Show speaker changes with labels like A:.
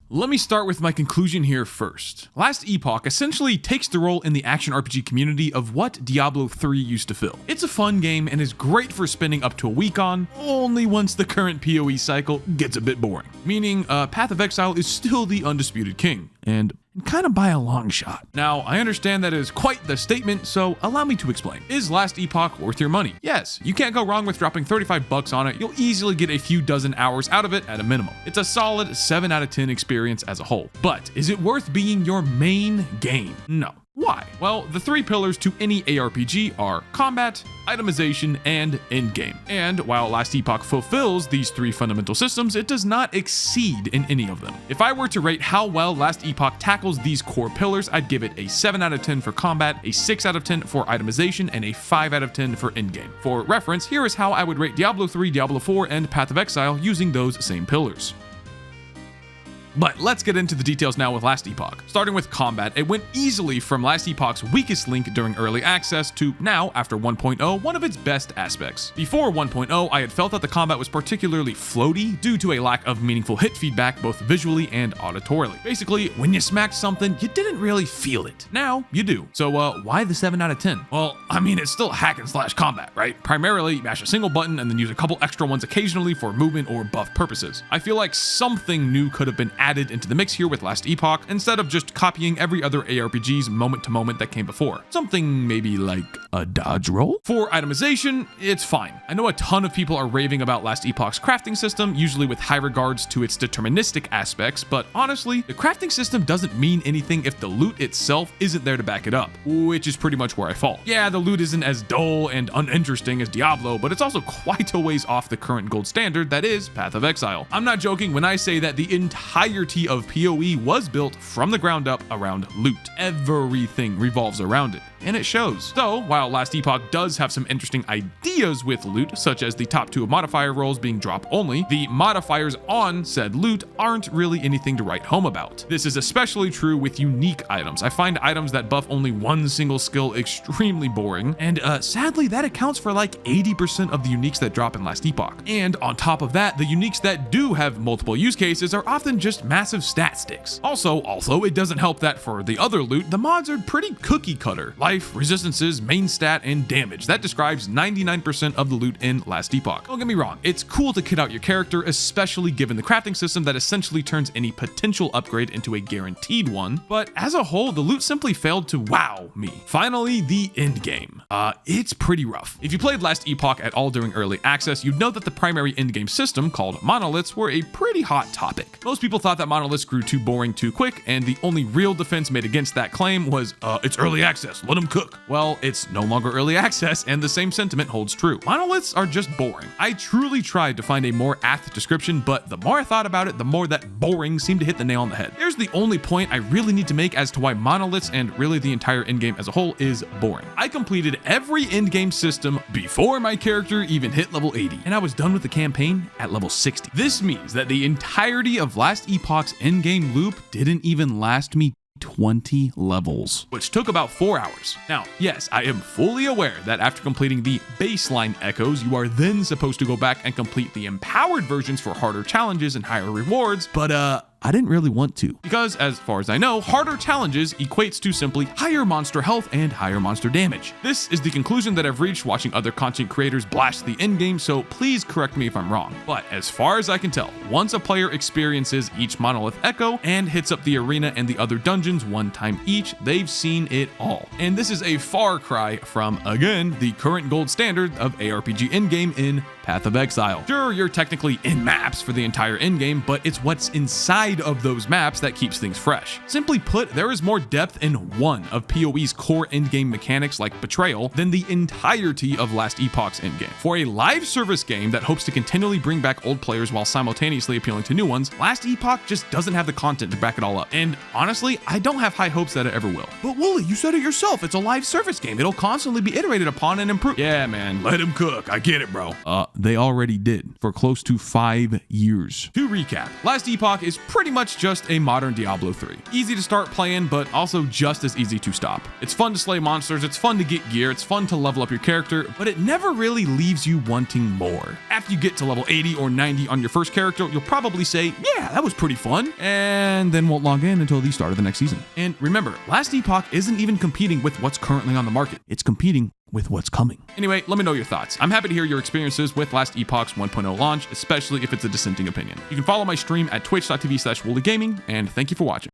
A: Let me start with my conclusion here first. Last Epoch essentially takes the role in the action RPG community of what Diablo 3 used to fill. It's a fun game and is great for spending up to a week on, only once the current PoE cycle gets a bit boring. Meaning, Path of Exile is still the undisputed king, and kind of by a long shot. Now, I understand that is quite the statement, so allow me to explain. Is Last Epoch worth your money? Yes, you can't go wrong with dropping 35 bucks on it. You'll easily get a few dozen hours out of it at a minimum. It's a solid 7 out of 10 experience as a whole. But is it worth being your main game? No. Why? Well, the 3 pillars to any ARPG are combat, itemization, and endgame. And while Last Epoch fulfills these 3 fundamental systems, it does not exceed in any of them. If I were to rate how well Last Epoch tackles these core pillars, I'd give it a 7 out of 10 for combat, a 6 out of 10 for itemization, and a 5 out of 10 for endgame. For reference, here is how I would rate Diablo 3, Diablo 4, and Path of Exile using those same pillars. But let's get into the details now with Last Epoch. Starting with combat, it went easily from Last Epoch's weakest link during early access to now, after 1.0, one of its best aspects. Before 1.0, I had felt that the combat was particularly floaty due to a lack of meaningful hit feedback both visually and auditorily. Basically, when you smacked something, you didn't really feel it. Now, you do. So why the 7 out of 10? Well, I mean, it's still hack and slash combat, right? Primarily, you mash a single button and then use a couple extra ones occasionally for movement or buff purposes. I feel like something new could have been added into the mix here with Last Epoch instead of just copying every other ARPG's moment to moment that came before. Something maybe like a dodge roll? For itemization, it's fine. I know a ton of people are raving about Last Epoch's crafting system, usually with high regards to its deterministic aspects, but honestly, the crafting system doesn't mean anything if the loot itself isn't there to back it up, which is pretty much where I fall. Yeah, the loot isn't as dull and uninteresting as Diablo, but it's also quite a ways off the current gold standard that is Path of Exile. I'm not joking when I say that the entirety of PoE was built from the ground up around loot. Everything revolves around it, and it shows. So, while Last Epoch does have some interesting ideas with loot, such as the top 2 modifier rolls being drop only, the modifiers on said loot aren't really anything to write home about. This is especially true with unique items. I find items that buff only one single skill extremely boring, and sadly that accounts for like 80% of the uniques that drop in Last Epoch. And on top of that, the uniques that do have multiple use cases are often just massive stat sticks. Also, it doesn't help that for the other loot, the mods are pretty cookie cutter. Life, resistances, main stat, and damage. That describes 99% of the loot in Last Epoch. Don't get me wrong, it's cool to kit out your character, especially given the crafting system that essentially turns any potential upgrade into a guaranteed one, but as a whole, the loot simply failed to wow me. Finally, the end game. It's pretty rough. If you played Last Epoch at all during early access, you'd know that the primary endgame system, called monoliths, were a pretty hot topic. Most people thought that monoliths grew too boring too quick, and the only real defense made against that claim was, it's early access, let them cook. Well, it's no longer early access, and the same sentiment holds true. Monoliths are just boring. I truly tried to find a more apt description, but the more I thought about it, the more that boring seemed to hit the nail on the head. Here's the only point I really need to make as to why monoliths, and really the entire endgame as a whole, is boring. I completed every endgame system before my character even hit level 80, and I was done with the campaign at level 60. This means that the entirety of Last Epoch's endgame loop didn't even last me 20 levels, which took about 4 hours. Now, yes, I am fully aware that after completing the baseline echoes, you are then supposed to go back and complete the empowered versions for harder challenges and higher rewards, but I didn't really want to, because as far as I know, harder challenges equates to simply higher monster health and higher monster damage. This is the conclusion that I've reached watching other content creators blast the endgame, so please correct me if I'm wrong. But as far as I can tell, once a player experiences each monolith echo and hits up the arena and the other dungeons one time each, they've seen it all. And this is a far cry from, again, the current gold standard of ARPG endgame in Path of Exile. Sure, you're technically in maps for the entire endgame, but it's what's inside of those maps that keeps things fresh. Simply put, there is more depth in one of PoE's core endgame mechanics like Betrayal than the entirety of Last Epoch's endgame. For a live service game that hopes to continually bring back old players while simultaneously appealing to new ones, Last Epoch just doesn't have the content to back it all up. And honestly, I don't have high hopes that it ever will. But Woolie, you said it yourself, it's a live service game. It'll constantly be iterated upon and improved. Yeah, man, let him cook. I get it, bro. they already did for close to 5 years. To recap, Last Epoch is pretty much just a modern Diablo 3. Easy to start playing, but also just as easy to stop. It's fun to slay monsters, it's fun to get gear, it's fun to level up your character, but it never really leaves you wanting more. After you get to level 80 or 90 on your first character, you'll probably say, yeah, that was pretty fun, and then won't log in until the start of the next season. And remember, Last Epoch isn't even competing with what's currently on the market. It's competing with what's coming. Anyway, let me know your thoughts. I'm happy to hear your experiences with Last Epoch's 1.0 launch, especially if it's a dissenting opinion. You can follow my stream at twitch.tv/WoolieGaming, and thank you for watching.